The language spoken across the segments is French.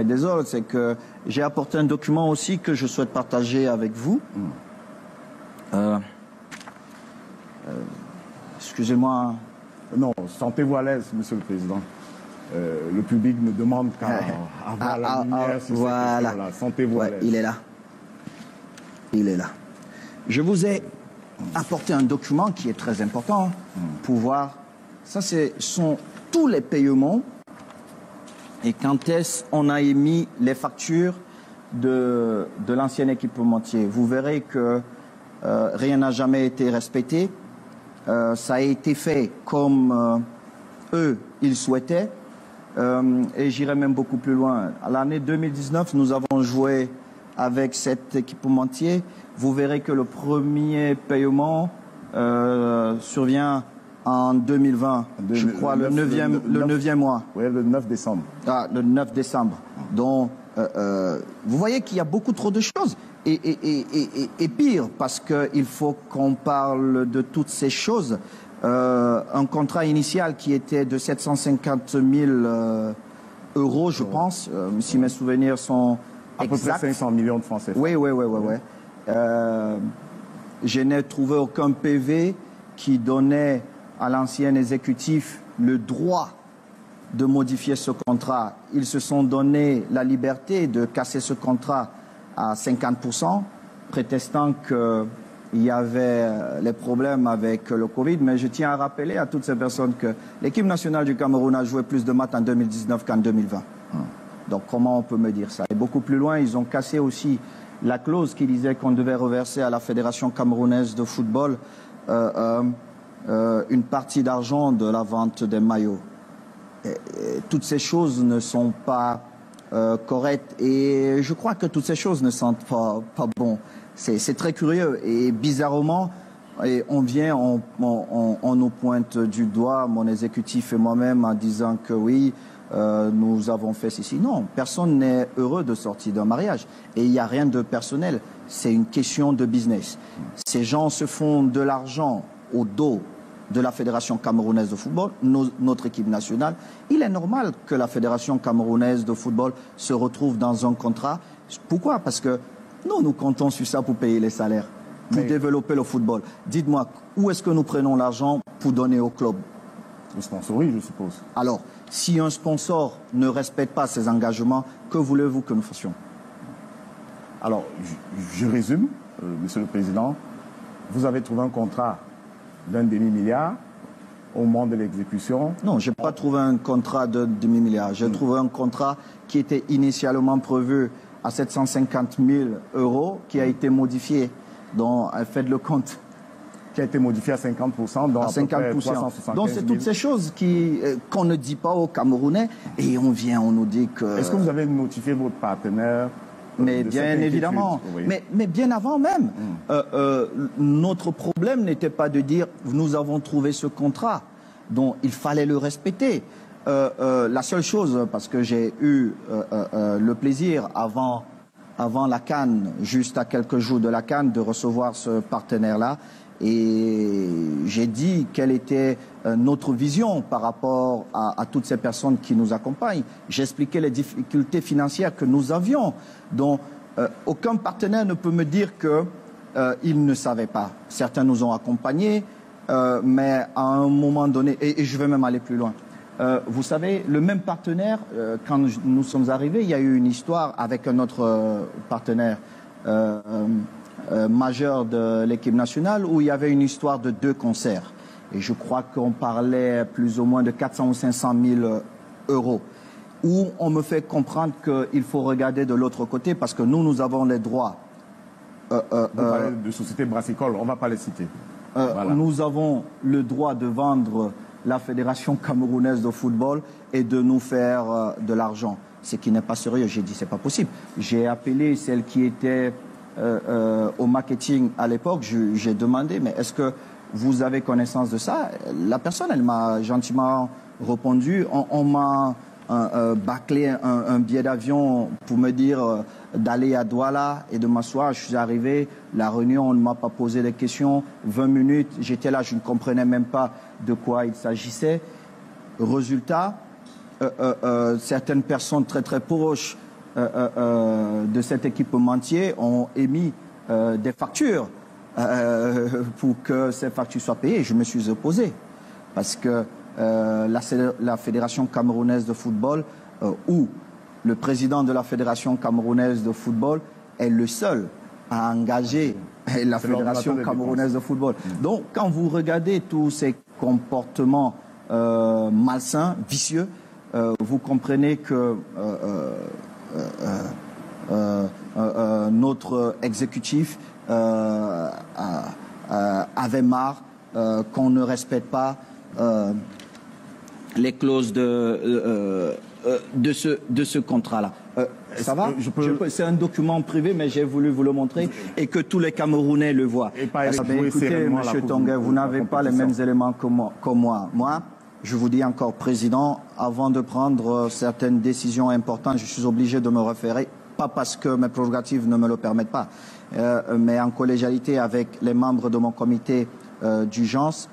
me désole, c'est que j'ai apporté un document aussi que je souhaite partager avec vous. Excusez-moi. Non, sentez-vous à l'aise, Monsieur le Président. Le public ne demande qu'à avoir la lumière sur voilà. ces questions-là. Sentez-vous à l'aise. Il est là. Il est là. Je vous ai apporté un document qui est très important pour voir. Ça, sont tous les paiements et quand est-ce qu'on a émis les factures de l'ancien équipementier. Vous verrez que rien n'a jamais été respecté. Ça a été fait comme eux, ils souhaitaient. Et j'irai même beaucoup plus loin. À l'année 2019, nous avons joué avec cet équipementier. Vous verrez que le premier paiement survient en 2020, je crois, le 9e mois. Oui, le 9 décembre. Ah, le 9 décembre. Donc, vous voyez qu'il y a beaucoup trop de choses. Et pire, parce qu'il faut qu'on parle de toutes ces choses. Un contrat initial qui était de 750 000 euros, je pense, si mes souvenirs sont exacts. À peu près 500 millions de francs CFA. Oui. Je n'ai trouvé aucun PV qui donnait à l'ancien exécutif le droit de modifier ce contrat. Ils se sont donné la liberté de casser ce contrat à 50%, prétextant qu'il y avait les problèmes avec le Covid. Mais je tiens à rappeler à toutes ces personnes que l'équipe nationale du Cameroun a joué plus de matchs en 2019 qu'en 2020. Donc comment on peut me dire ça? Et beaucoup plus loin, ils ont cassé aussi la clause qui disait qu'on devait reverser à la Fédération camerounaise de football une partie d'argent de la vente des maillots. Et toutes ces choses ne sont pas correctes et je crois que toutes ces choses ne sentent pas bon. C'est très curieux et bizarrement, on vient, on nous pointe du doigt, mon exécutif et moi-même, en disant que oui, nous avons fait ceci. Non, personne n'est heureux de sortir d'un mariage et il n'y a rien de personnel. C'est une question de business. Ces gens se font de l'argent au dos de la Fédération camerounaise de football, notre équipe nationale. Il est normal que la Fédération camerounaise de football se retrouve dans un contrat. Pourquoi? Parce que nous comptons sur ça pour payer les salaires, pour développer le football. Dites-moi, où est-ce que nous prenons l'argent pour donner au club? Le sponsoring, je suppose. Alors, si un sponsor ne respecte pas ses engagements, que voulez-vous que nous fassions? Alors, je résume, Monsieur le Président. Vous avez trouvé un contrat d'un demi-milliard au moment de l'exécution. Non, je n'ai pas trouvé un contrat de demi-milliard. J'ai trouvé un contrat qui était initialement prévu à 750 000 euros, qui a été modifié. Donc, faites le compte. Qui a été modifié à 50%, donc à 50%. Donc, c'est toutes ces choses qu'on ne dit pas aux Camerounais et on nous dit que... Est-ce que vous avez notifié votre partenaire? Mais bien évidemment, oui. mais bien avant même, notre problème n'était pas de dire nous avons trouvé ce contrat, dont il fallait le respecter. La seule chose, parce que j'ai eu le plaisir avant la CAN, juste à quelques jours de la CAN, de recevoir ce partenaire-là, et j'ai dit quelle était notre vision par rapport à toutes ces personnes qui nous accompagnent. J'ai expliqué les difficultés financières que nous avions. Donc, aucun partenaire ne peut me dire qu'il ne savait pas. Certains nous ont accompagnés, mais à un moment donné, et je vais même aller plus loin. Vous savez, le même partenaire, quand nous sommes arrivés, il y a eu une histoire avec un autre partenaire majeur de l'équipe nationale où il y avait une histoire de 2 concerts. Et je crois qu'on parlait plus ou moins de 400 ou 500 000 euros. Où on me fait comprendre qu'il faut regarder de l'autre côté parce que nous avons les droits. Vous parlez de sociétés brassicoles, on ne va pas les citer. Voilà. Nous avons le droit de vendre la Fédération camerounaise de football et de nous faire de l'argent. Ce qui n'est pas sérieux. J'ai dit, c'est pas possible. J'ai appelé celle qui était au marketing à l'époque. J'ai demandé, mais est-ce que vous avez connaissance de ça? La personne, elle m'a gentiment répondu. On m'a bâclé un billet d'avion pour me dire d'aller à Douala et de m'asseoir. Je suis arrivé, la réunion, on ne m'a pas posé de questions. 20 minutes, j'étais là, je ne comprenais même pas de quoi il s'agissait. Résultat, certaines personnes très très proches de cet équipementier ont émis des factures pour que ces factures soient payées. Je me suis opposé parce que la Fédération camerounaise de football ou le président de la Fédération camerounaise de football est le seul à engager la Fédération camerounaise de football. Donc, quand vous regardez tous ces comportements malsains, vicieux, vous comprenez que notre exécutif avait marre qu'on ne respecte pas les clauses de ce contrat-là. Ça va? C'est un document privé, mais j'ai voulu vous le montrer et que tous les Camerounais le voient. Écoutez, M. Tonguet, vous n'avez pas les mêmes éléments que moi. Moi, je vous dis encore, Président, avant de prendre certaines décisions importantes, je suis obligé de me référer, pas parce que mes prérogatives ne me le permettent pas, mais en collégialité avec les membres de mon comité d'urgence.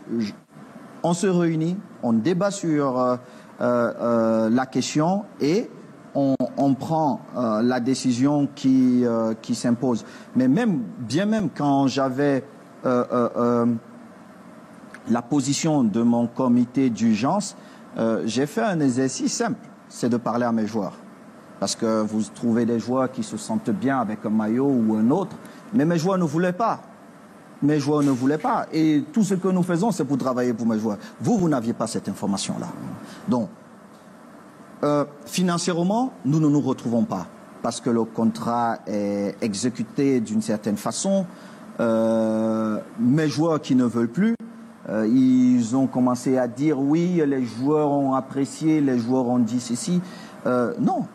On se réunit, on débat sur la question et on prend la décision qui s'impose. Mais bien même quand j'avais la position de mon comité d'urgence, j'ai fait un exercice simple, c'est de parler à mes joueurs. Parce que vous trouvez des joueurs qui se sentent bien avec un maillot ou un autre, mais mes joueurs ne voulaient pas. Mes joueurs ne voulaient pas. Et tout ce que nous faisons, c'est pour travailler pour mes joueurs. Vous n'aviez pas cette information-là. Donc, financièrement, nous ne nous retrouvons pas. Parce que le contrat est exécuté d'une certaine façon. Mes joueurs qui ne veulent plus, ils ont commencé à dire oui, les joueurs ont apprécié, les joueurs ont dit ceci. Non,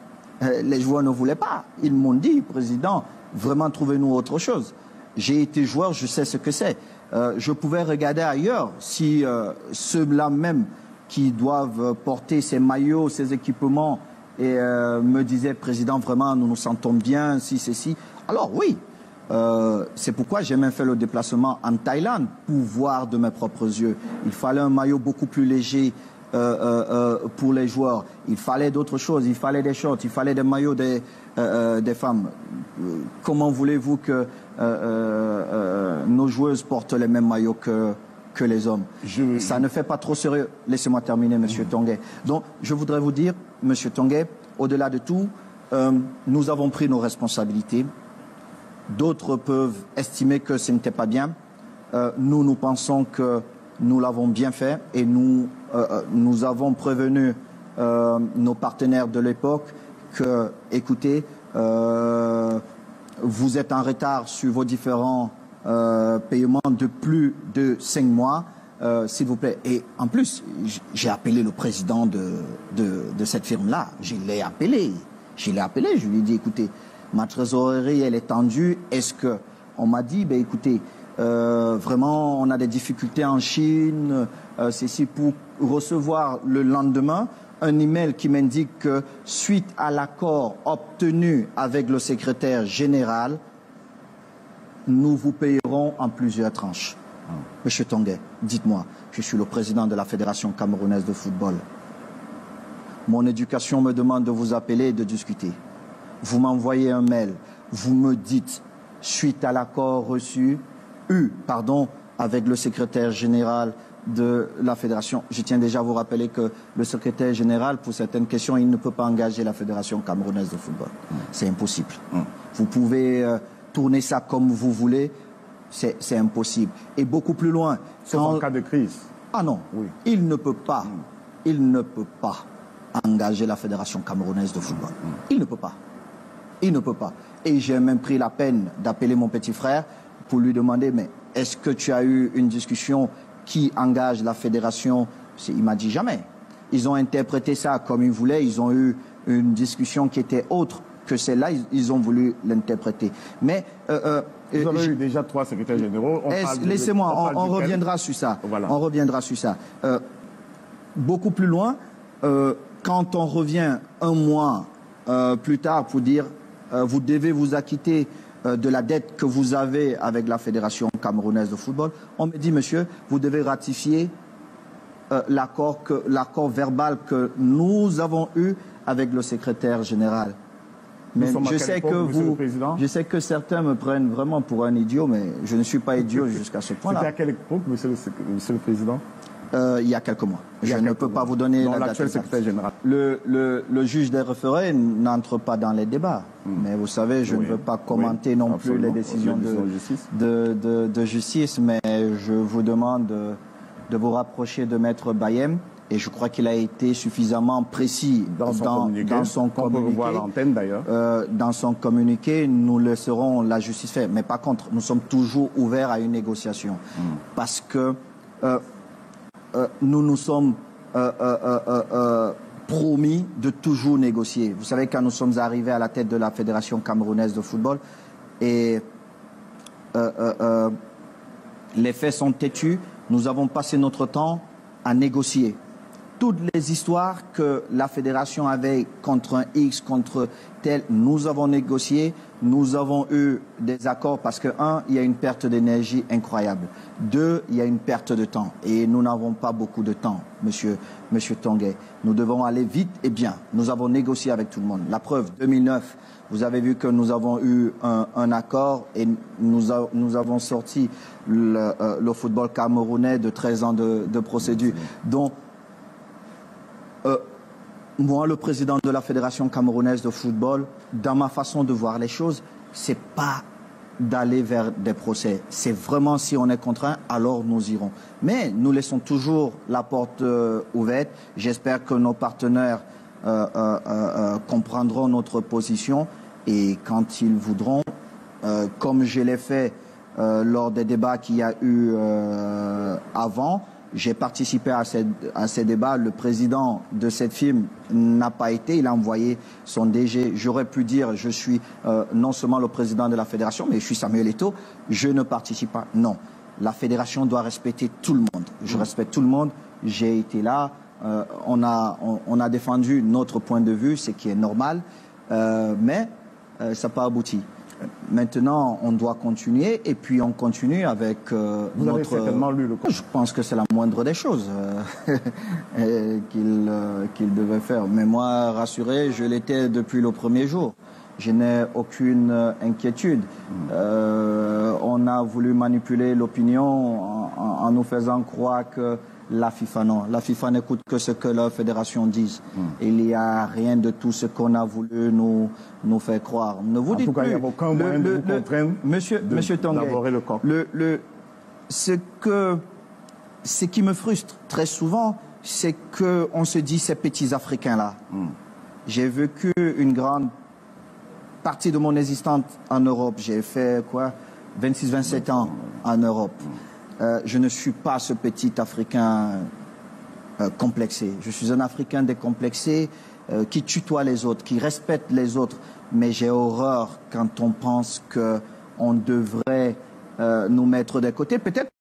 les joueurs ne voulaient pas. Ils m'ont dit, Président, vraiment trouvez-nous autre chose. J'ai été joueur, je sais ce que c'est. Je pouvais regarder ailleurs si ceux-là même qui doivent porter ces maillots, ces équipements, et me disaient, Président, vraiment, nous nous sentons bien, si, ceci. Alors oui, c'est pourquoi j'ai même fait le déplacement en Thaïlande pour voir de mes propres yeux. Il fallait un maillot beaucoup plus léger pour les joueurs. Il fallait d'autres choses, il fallait des shorts, il fallait des maillots des femmes. Comment voulez-vous que nos joueuses portent les mêmes maillots que les hommes? Ça ne fait pas trop sérieux. Laissez-moi terminer, Monsieur Tonguet. Donc, je voudrais vous dire, Monsieur Tonguet, au-delà de tout, nous avons pris nos responsabilités. D'autres peuvent estimer que ce n'était pas bien. Nous pensons que nous l'avons bien fait et nous avons prévenu nos partenaires de l'époque que, écoutez, vous êtes en retard sur vos différents paiements de plus de 5 mois, s'il vous plaît. Et en plus, j'ai appelé le président de cette firme-là. Je l'ai appelé, je lui ai dit, écoutez, ma trésorerie, elle est tendue. Est-ce que... On m'a dit, ben écoutez, vraiment, on a des difficultés en Chine. C'est pour recevoir le lendemain un email qui m'indique que suite à l'accord obtenu avec le secrétaire général, nous vous payerons en plusieurs tranches. Monsieur Tonguet, dites-moi, je suis le président de la Fédération camerounaise de football. Mon éducation me demande de vous appeler et de discuter. Vous m'envoyez un mail, vous me dites, suite à l'accord reçu, avec le secrétaire général de la Fédération. Je tiens déjà à vous rappeler que le secrétaire général, pour certaines questions, il ne peut pas engager la Fédération camerounaise de football. C'est impossible. Vous pouvez tourner ça comme vous voulez, c'est impossible. Et beaucoup plus loin... Sauf en cas de crise. Ah non, oui. Il ne peut pas engager la Fédération camerounaise de football. Il ne peut pas. Il ne peut pas. Et j'ai même pris la peine d'appeler mon petit frère pour lui demander, mais est-ce que tu as eu une discussion qui engage la fédération? Il m'a dit jamais. Ils ont interprété ça comme ils voulaient. Ils ont eu une discussion qui était autre que celle-là. Ils ont voulu l'interpréter. Mais vous avez eu déjà 3 secrétaires généraux. Laissez-moi, on reviendra sur ça. Voilà. On reviendra sur ça. Beaucoup plus loin, quand on revient un mois plus tard pour dire vous devez vous acquitter de la dette que vous avez avec la Fédération camerounaise de football, on me dit, monsieur, vous devez ratifier l'accord verbal que nous avons eu avec le secrétaire général. Mais je sais que certains me prennent vraiment pour un idiot, mais je ne suis pas idiot jusqu'à ce point-là. C'était à quelle époque, monsieur le Président? Il y a quelques mois. Je ne peux pas vous donner la date. L'actuel secrétaire général. Le juge des référés n'entre pas dans les débats. Mais vous savez, je ne veux pas commenter non plus les décisions de justice, mais je vous demande de vous rapprocher de Maître Bayem. Et je crois qu'il a été suffisamment précis dans son communiqué. On peut voir l'antenne d'ailleurs. Dans son communiqué, nous laisserons la justice faire. Mais par contre, nous sommes toujours ouverts à une négociation. Parce que nous nous sommes promis de toujours négocier. Vous savez, quand nous sommes arrivés à la tête de la Fédération camerounaise de football, et les faits sont têtus, nous avons passé notre temps à négocier. Toutes les histoires que la fédération avait contre un X, contre tel, nous avons négocié, nous avons eu des accords parce que, un, il y a une perte d'énergie incroyable. Deux, il y a une perte de temps. Et nous n'avons pas beaucoup de temps, monsieur Tanguay. Nous devons aller vite et bien. Nous avons négocié avec tout le monde. La preuve, 2009, vous avez vu que nous avons eu un accord et nous avons sorti le football camerounais de 13 ans de procédure. Donc, moi, le président de la Fédération camerounaise de football, dans ma façon de voir les choses, c'est pas d'aller vers des procès. C'est vraiment, si on est contraint, alors nous irons. Mais nous laissons toujours la porte ouverte. J'espère que nos partenaires comprendront notre position et quand ils voudront, comme je l'ai fait lors des débats qu'il y a eu avant, j'ai participé à ces débats. Le président de cette firme n'a pas été. Il a envoyé son DG. J'aurais pu dire, je suis non seulement le président de la fédération, mais je suis Samuel Eto'o. Je ne participe pas. Non. La fédération doit respecter tout le monde. Je respecte tout le monde. J'ai été là. On a défendu notre point de vue, ce qui est normal. Mais ça n'a pas abouti. Maintenant, on doit continuer et puis on continue avec Vous avez certainement lu le code. Je pense que c'est la moindre des choses qu'il devait faire. Mais moi, rassuré, je l'étais depuis le premier jour. Je n'ai aucune inquiétude. On a voulu manipuler l'opinion en nous faisant croire que la FIFA, non. La FIFA n'écoute que ce que la fédération dit. Il n'y a rien de tout ce qu'on a voulu nous faire croire. Ne vous dites plus. Il n'y a aucun moyen de vous contraindre Monsieur Tanguay, le corps. Ce qui me frustre très souvent, c'est qu'on se dit ces petits Africains-là. J'ai vécu une grande partie de mon existence en Europe. J'ai fait quoi 26-27 ans en Europe. Je ne suis pas ce petit Africain complexé. Je suis un Africain décomplexé qui tutoie les autres, qui respecte les autres. Mais j'ai horreur quand on pense qu'on devrait nous mettre de côté. Peut-être